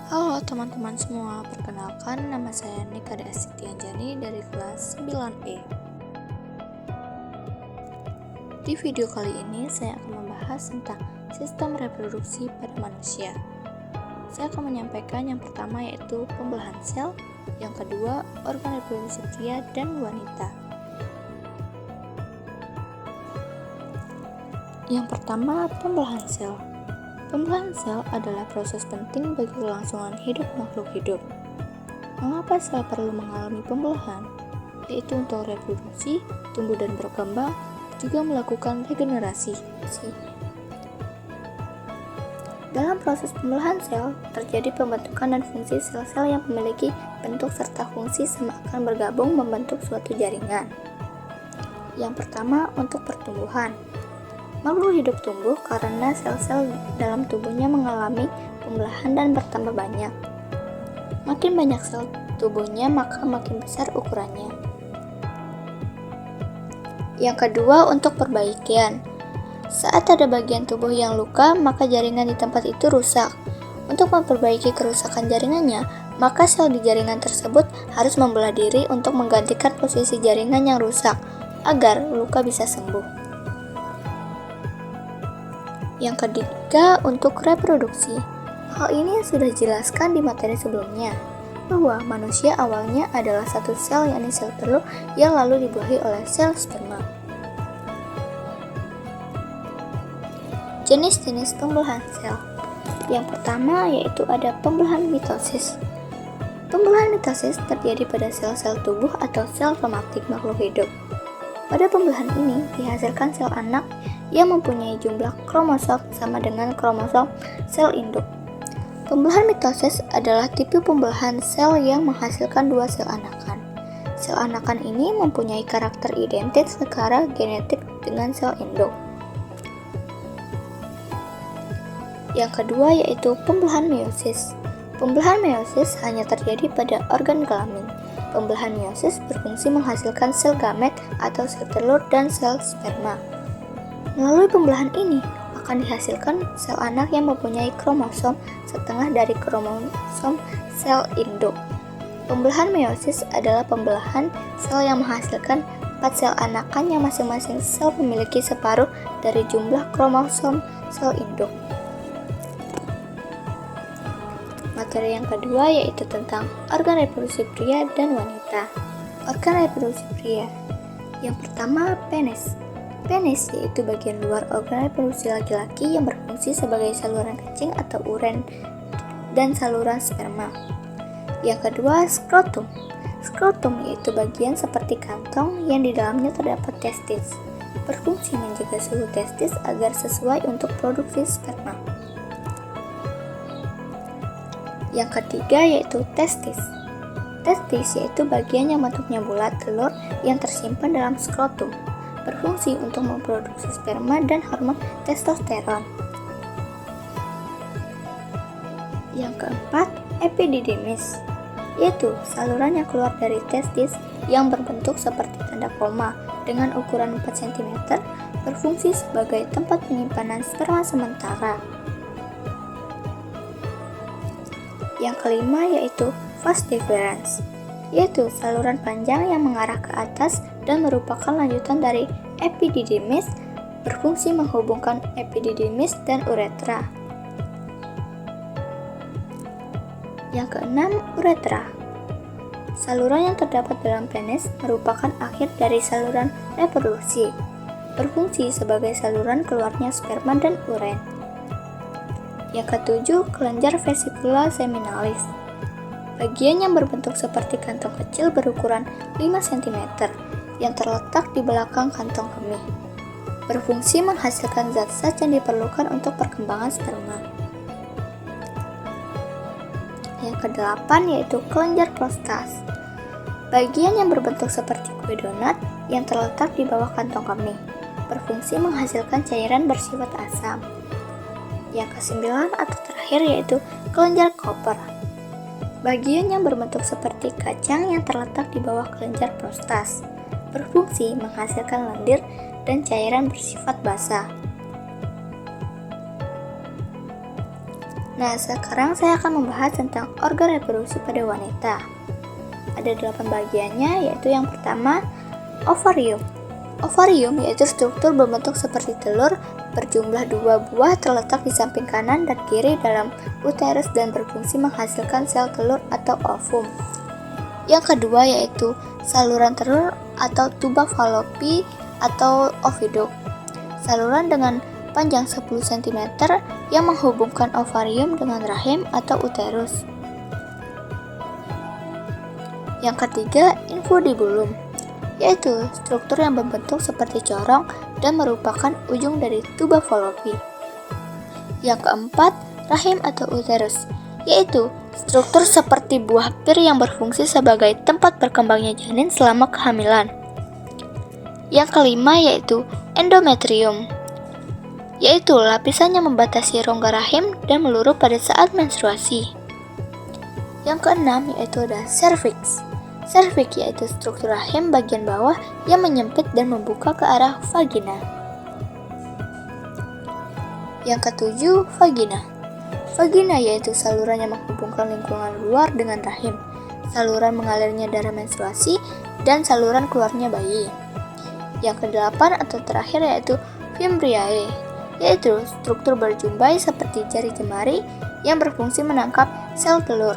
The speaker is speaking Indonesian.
Halo teman-teman semua, perkenalkan nama saya Nika Destianjani dari kelas 9E. Di video kali ini saya akan membahas tentang sistem reproduksi pada manusia. Saya akan menyampaikan yang pertama yaitu pembelahan sel, yang kedua organ reproduksi pria dan wanita. Yang pertama, pembelahan sel. Pembelahan sel adalah proses penting bagi kelangsungan hidup makhluk hidup. Mengapa sel perlu mengalami pembelahan? Yaitu untuk reproduksi, tumbuh dan berkembang, juga melakukan regenerasi. Dalam proses pembelahan sel, terjadi pembentukan dan fungsi sel-sel yang memiliki bentuk serta fungsi sama akan bergabung membentuk suatu jaringan. Yang pertama, untuk pertumbuhan. Makhluk hidup tumbuh karena sel-sel dalam tubuhnya mengalami pembelahan dan bertambah banyak. Makin banyak sel tubuhnya, maka makin besar ukurannya. Yang kedua, untuk perbaikan. Saat ada bagian tubuh yang luka, maka jaringan di tempat itu rusak. Untuk memperbaiki kerusakan jaringannya, maka sel di jaringan tersebut harus membelah diri untuk menggantikan posisi jaringan yang rusak, agar luka bisa sembuh. Yang ketiga, untuk reproduksi. Hal ini sudah dijelaskan di materi sebelumnya, bahwa manusia awalnya adalah satu sel, yakni sel telur yang lalu dibuahi oleh sel sperma. Jenis-jenis pembelahan sel. Yang pertama yaitu ada pembelahan mitosis. Pembelahan mitosis terjadi pada sel-sel tubuh atau sel somatik makhluk hidup. Pada pembelahan ini dihasilkan sel anak yang mempunyai jumlah kromosom sama dengan kromosom sel induk. Pembelahan mitosis adalah tipe pembelahan sel yang menghasilkan dua sel anakan. Sel anakan ini mempunyai karakter identik secara genetik dengan sel induk. Yang kedua yaitu pembelahan meiosis. Pembelahan meiosis hanya terjadi pada organ kelamin. Pembelahan meiosis berfungsi menghasilkan sel gamet atau sel telur dan sel sperma. Melalui pembelahan ini akan dihasilkan sel anak yang mempunyai kromosom setengah dari kromosom sel induk. Pembelahan meiosis adalah pembelahan sel yang menghasilkan 4 sel anakan yang masing-masing sel memiliki separuh dari jumlah kromosom sel induk. Materi yang kedua yaitu tentang organ reproduksi pria dan wanita. Organ reproduksi pria. Yang pertama, penis. Penis yaitu bagian luar organ reproduksi laki-laki yang berfungsi sebagai saluran kencing atau urin dan saluran sperma. Yang kedua, skrotum. Skrotum yaitu bagian seperti kantong yang di dalamnya terdapat testis. Berfungsi menjaga suhu testis agar sesuai untuk produksi sperma. Yang ketiga yaitu testis. Testis yaitu bagian yang bentuknya bulat telur yang tersimpan dalam skrotum. Berfungsi untuk memproduksi sperma dan hormon testosteron. Yang keempat, epididymis, yaitu saluran yang keluar dari testis yang berbentuk seperti tanda koma dengan ukuran 4 cm, berfungsi sebagai tempat penyimpanan sperma sementara. Yang kelima yaitu vas deferens, yaitu saluran panjang yang mengarah ke atas dan merupakan lanjutan dari epididymis, berfungsi menghubungkan epididymis dan uretra. Yang keenam, uretra. Saluran yang terdapat dalam penis merupakan akhir dari saluran reproduksi, berfungsi sebagai saluran keluarnya sperma dan urin. Yang ketujuh, kelenjar vesicula seminalis. Bagian yang berbentuk seperti kantong kecil berukuran 5 cm yang terletak di belakang kantong kemih. Berfungsi menghasilkan zat-zat yang diperlukan untuk perkembangan sperma. Yang kedelapan yaitu kelenjar prostas. Bagian yang berbentuk seperti kue donat yang terletak di bawah kantong kemih. Berfungsi menghasilkan cairan bersifat asam. Yang kesembilan atau terakhir yaitu kelenjar Koper. Bagian yang berbentuk seperti kacang yang terletak di bawah kelenjar prostas. Berfungsi menghasilkan lendir dan cairan bersifat basah. Nah, sekarang saya akan membahas tentang organ reproduksi pada wanita. Ada 8 bagiannya, yaitu yang pertama, ovarium. Ovarium yaitu struktur berbentuk seperti telur, berjumlah 2 buah terletak di samping kanan dan kiri dalam uterus dan berfungsi menghasilkan sel telur atau ovum. Yang kedua yaitu saluran telur atau tuba Fallopi atau oviduct. Saluran dengan panjang 10 cm yang menghubungkan ovarium dengan rahim atau uterus. Yang ketiga, infundibulum, yaitu struktur yang berbentuk seperti corong dan merupakan ujung dari tuba Fallopi. Yang keempat, rahim atau uterus, yaitu struktur seperti buah pir yang berfungsi sebagai tempat berkembangnya janin selama kehamilan. Yang kelima yaitu endometrium, yaitu lapisan yang membatasi rongga rahim dan meluruh pada saat menstruasi. Yang keenam yaitu ada cervix. Cervix yaitu struktur rahim bagian bawah yang menyempit dan membuka ke arah vagina. Yang ketujuh, vagina. Vagina yaitu saluran yang menghubungkan lingkungan luar dengan rahim, saluran mengalirnya darah menstruasi, dan saluran keluarnya bayi. Yang kedelapan atau terakhir yaitu fimbriae, yaitu struktur berjumbai seperti jari jemari yang berfungsi menangkap sel telur.